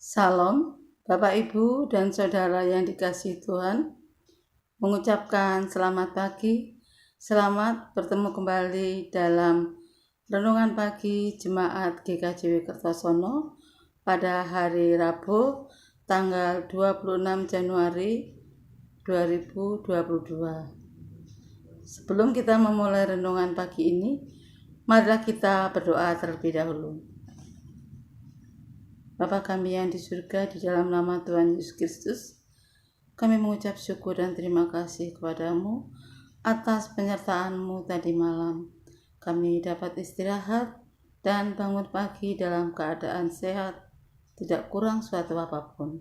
Salam, Bapak, Ibu, dan Saudara yang dikasihi Tuhan. Mengucapkan selamat pagi, selamat bertemu kembali dalam Renungan Pagi Jemaat GKJW Kertosono pada hari Rabu, tanggal 26 Januari 2022. Sebelum kita memulai renungan pagi ini, marilah kita berdoa terlebih dahulu. Bapa kami yang di surga, di dalam nama Tuhan Yesus Kristus, kami mengucap syukur dan terima kasih kepadamu atas penyertaan-Mu tadi malam. Kami dapat istirahat dan bangun pagi dalam keadaan sehat, tidak kurang suatu apapun.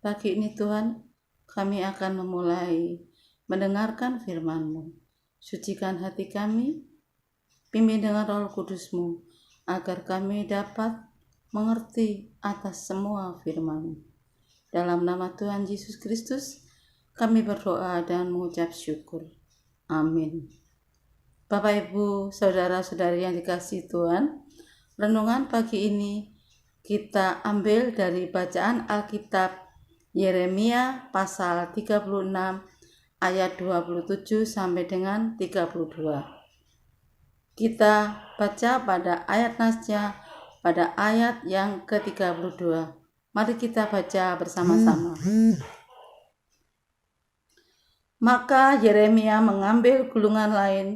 Pagi ini Tuhan, kami akan memulai mendengarkan firman-Mu. Sucikan hati kami, pimpin dengan Roh Kudus-Mu, agar kami dapat mengerti atas semua firman. Dalam nama Tuhan Yesus Kristus, kami berdoa dan mengucap syukur. Amin. Bapak, Ibu, Saudara-saudari yang dikasihi Tuhan, renungan pagi ini kita ambil dari bacaan Alkitab Yeremia pasal 36 ayat 27 sampai dengan 32. Kita baca pada ayat nasnya pada ayat yang ke-32. Mari kita baca bersama-sama. Maka Yeremia mengambil gulungan lain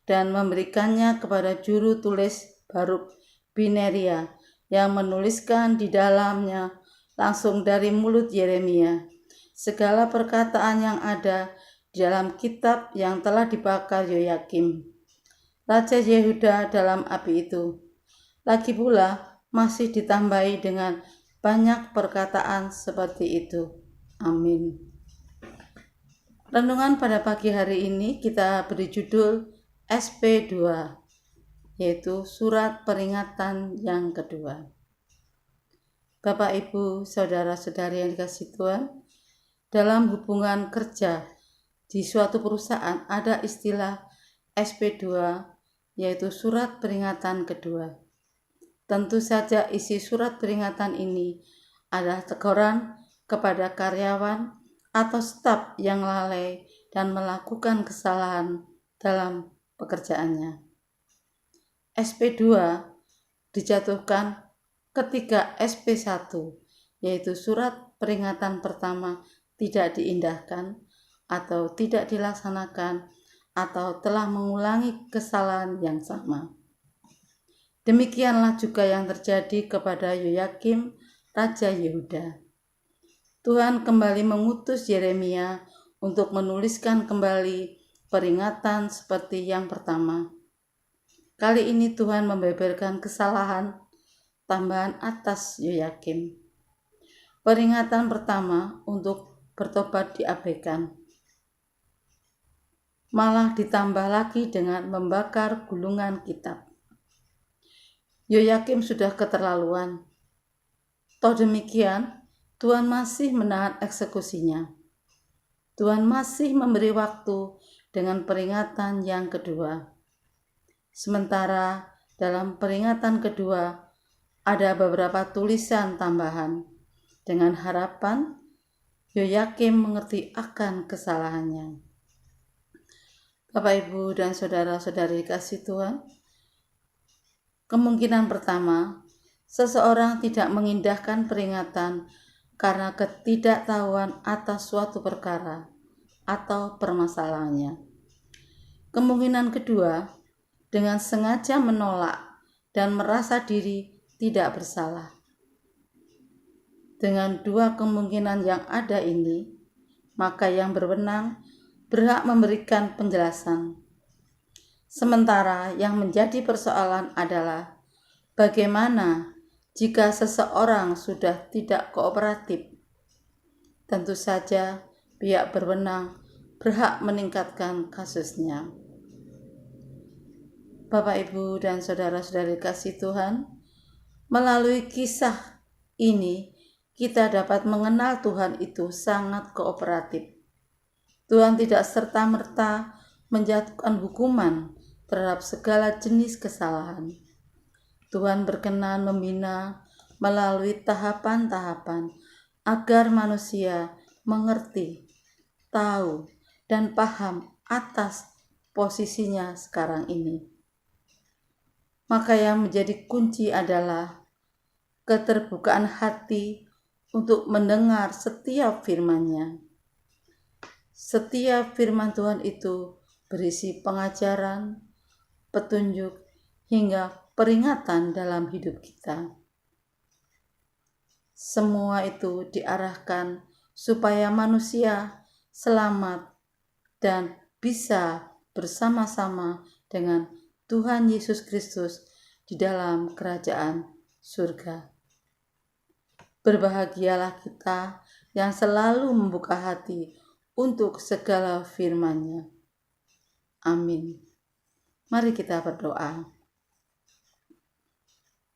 dan memberikannya kepada juru tulis Baruk bin Neria yang menuliskan di dalamnya langsung dari mulut Yeremia segala perkataan yang ada di dalam kitab yang telah dibakar Yoyakim, Raja Yehuda dalam api itu. Lagi pula masih ditambahi dengan banyak perkataan seperti itu. Amin. Renungan pada pagi hari ini kita beri judul SP2, yaitu surat peringatan yang kedua. Bapak, Ibu, Saudara-saudari yang dikasihi Tuhan, dalam hubungan kerja di suatu perusahaan ada istilah SP2, yaitu surat peringatan kedua. Tentu saja isi surat peringatan ini adalah teguran kepada karyawan atau staf yang lalai dan melakukan kesalahan dalam pekerjaannya. SP2 dijatuhkan ketika SP1, yaitu surat peringatan pertama, tidak diindahkan atau tidak dilaksanakan atau telah mengulangi kesalahan yang sama. Demikianlah juga yang terjadi kepada Yoyakim, Raja Yehuda. Tuhan kembali mengutus Yeremia untuk menuliskan kembali peringatan seperti yang pertama. Kali ini Tuhan membeberkan kesalahan tambahan atas Yoyakim. Peringatan pertama untuk bertobat diabaikan, malah ditambah lagi dengan membakar gulungan kitab. Yoyakim sudah keterlaluan. Toh demikian, Tuhan masih menahan eksekusinya. Tuhan masih memberi waktu dengan peringatan yang kedua. Sementara dalam peringatan kedua ada beberapa tulisan tambahan dengan harapan Yoyakim mengerti akan kesalahannya. Bapak, Ibu, dan Saudara-saudari kasih Tuhan, kemungkinan pertama, seseorang tidak mengindahkan peringatan karena ketidaktahuan atas suatu perkara atau permasalahannya. Kemungkinan kedua, dengan sengaja menolak dan merasa diri tidak bersalah. Dengan dua kemungkinan yang ada ini, maka yang berwenang berhak memberikan penjelasan. Sementara yang menjadi persoalan adalah bagaimana jika seseorang sudah tidak kooperatif. Tentu saja pihak berwenang berhak meningkatkan kasusnya. Bapak, Ibu, dan Saudara-saudari kasih Tuhan, melalui kisah ini kita dapat mengenal Tuhan itu sangat kooperatif. Tuhan tidak serta-merta menjatuhkan hukuman terhadap segala jenis kesalahan. Tuhan berkenan membina, melalui tahapan-tahapan agar manusia mengerti, tahu, dan paham atas posisinya sekarang ini. Maka yang menjadi kunci adalah keterbukaan hati untuk mendengar setiap firman-Nya. Setiap firman Tuhan itu berisi pengajaran, petunjuk, hingga peringatan dalam hidup kita. Semua itu diarahkan supaya manusia selamat dan bisa bersama-sama dengan Tuhan Yesus Kristus di dalam kerajaan surga. Berbahagialah kita yang selalu membuka hati untuk segala firman-Nya. Amin. Mari kita berdoa.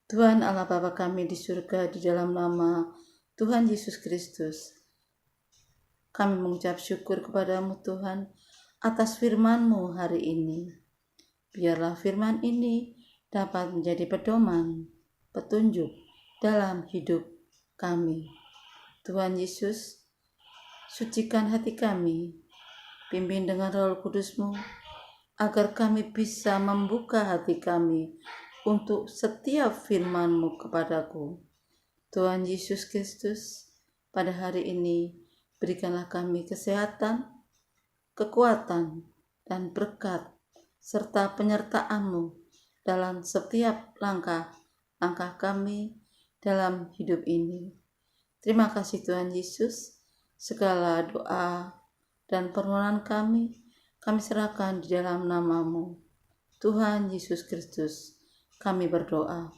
Tuhan Allah Bapa kami di surga, di dalam nama Tuhan Yesus Kristus, kami mengucap syukur kepadamu Tuhan atas firman-Mu hari ini. Biarlah firman ini dapat menjadi pedoman, petunjuk dalam hidup kami. Tuhan Yesus, sucikan hati kami, pimpin dengan Roh Kudus-Mu, agar kami bisa membuka hati kami untuk setiap firman-Mu kepadaku. Tuhan Yesus Kristus, pada hari ini berikanlah kami kesehatan, kekuatan, dan berkat, serta penyertaan-Mu dalam setiap langkah kami dalam hidup ini. Terima kasih Tuhan Yesus, segala doa dan permohonan kami serahkan di dalam nama-Mu, Tuhan Yesus Kristus. Kami berdoa.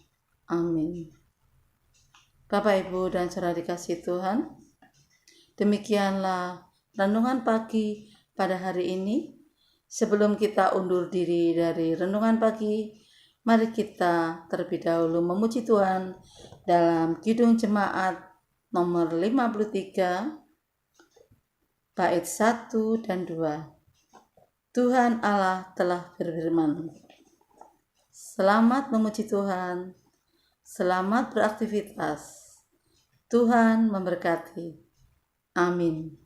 Amin. Bapak, Ibu, dan saudara dikasihi Tuhan, demikianlah renungan pagi pada hari ini. Sebelum kita undur diri dari renungan pagi, mari kita terlebih dahulu memuji Tuhan dalam Kidung Jemaat nomor 53, bait 1 dan 2. Tuhan Allah telah berfirman. Selamat memuji Tuhan, selamat beraktivitas. Tuhan memberkati. Amin.